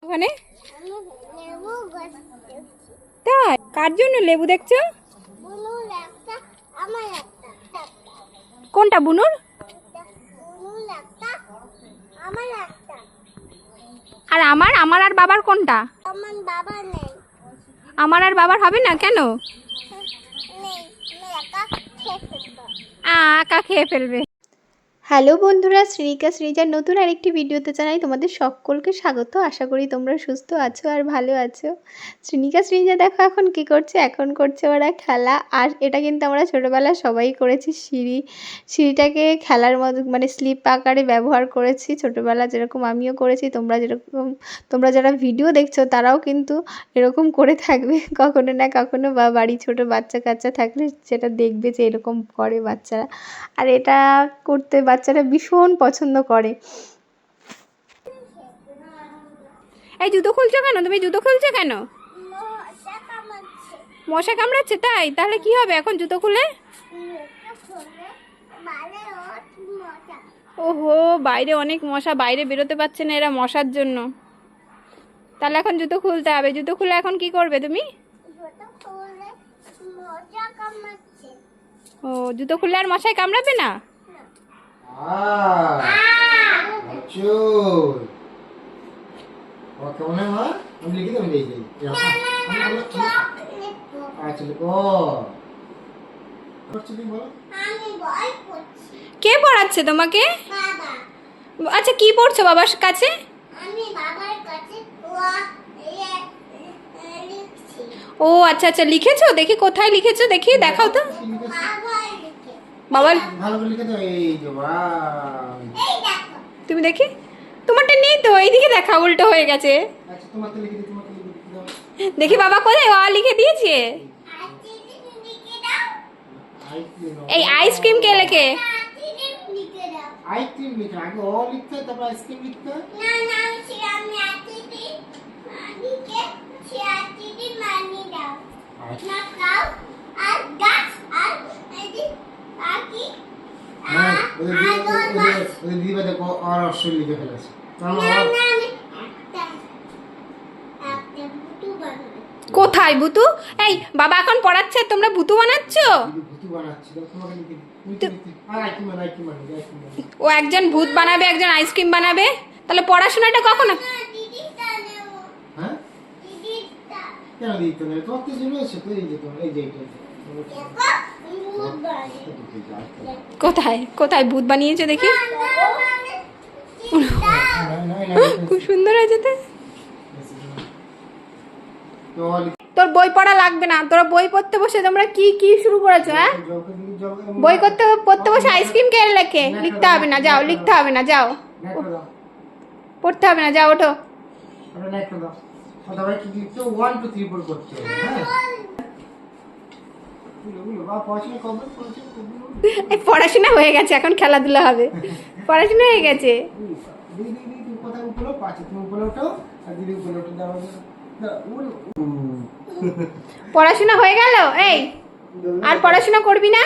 ওখানে তাই কার জন্য লেবু দেখছো? কোনটা বুনুর? আর আমার আমার আর বাবার কোনটা? আমার আর বাবার হবে না কেন? একা খেয়ে ফেলবে। হ্যালো বন্ধুরা, শ্রীনিকা শ্রীজার নতুন আরেকটি ভিডিওতে জানাই তোমাদের সকলকে স্বাগত। আশা করি তোমরা সুস্থ আছো আর ভালো আছো। শ্রীনিকা শ্রীজা দেখো এখন কি করছে, এখন করছে ওরা খেলা। আর এটা কিন্তু আমরা ছোটোবেলায় সবাই করেছি, সিঁড়িটাকে খেলার মতো মানে স্লিপ আকারে ব্যবহার করেছি ছোটোবেলা, যেরকম আমিও করেছি। তোমরা যারা ভিডিও দেখছো তারাও কিন্তু এরকম করে থাকবে কখনো না কখনো, বা বাড়ি ছোটো বাচ্চা কাচ্চা থাকলে সেটা দেখবে যে এরকম করে বাচ্চারা। আর এটা করতে বাচ্চারা ভীষণ পছন্দ করে। এই জুতো খুলছো কেন? তুমি জুতো খুলছো কেন? মশা কামড়াচ্ছে তাই? তাহলে কি হবে এখন জুতো খুলে? ওহো, বাইরে অনেক মশা, বাইরে বেরোতে পারছে না এরা মশার জন্য। তাহলে এখন জুতো খুলতে হবে। জুতো খুলে এখন কি করবে তুমি? ও, জুতো খুললে আর মশায় কামড়াবে না? কে পড়াচ্ছে তোমাকে? আচ্ছা, কি পড়ছো বাবার কাছে? ও আচ্ছা আচ্ছা, লিখেছো? দেখি কোথায় লিখেছো, দেখি দেখাও তো। বাবা তুমি দেখি, তোমারটা নেই তো, এইদিকে দেখা, উল্টো হয়ে গেছে। দেখি বাবা কোথায় লিখে দিয়েছে। এই আইসক্রিম কে লেখে? আইসক্রিম লিখে আগে ও লিখতে তারপর আইসক্রিম লিখতে। না না, আমি আইসক্রিম লিখে আইসক্রিম মানি দাও। না খাও আর গাছ আর এই আকি ওই দিবা দেখো আর অক্ষর লিখে ফেলেছে। কোথায় ভুতু? এই বাবা এখন পড়াচ্ছে, তোমরা ভুতু বানাচ্ছো? ও একজন ভূত বানাবে, একজন আইসক্রিম বানাবে। তাহলে পড়াশোনাটা কখন? কোথায় কোথায় ভূত বানিয়েছো দেখি? খুব সুন্দর হয়েছে তো। তোর বই পড়া লাগবে না, তোরা বই পড়তে বসে তোমরা কি কি শুরু করেছো? হ্যাঁ, বই পড়তে বসে আইসক্রিম কে লেখে? লিখতে হবে না, যাও। লিখতে হবে না, যাও। পড়তে হবে না, যাও, ওঠো। পড়াশোনা হয়ে গেছে, এখন খেলাধুলা হবে। পড়াশোনা হয়ে গেছে। পড়াশোনা হয়ে গেল। এই আর পড়াশোনা করবি না?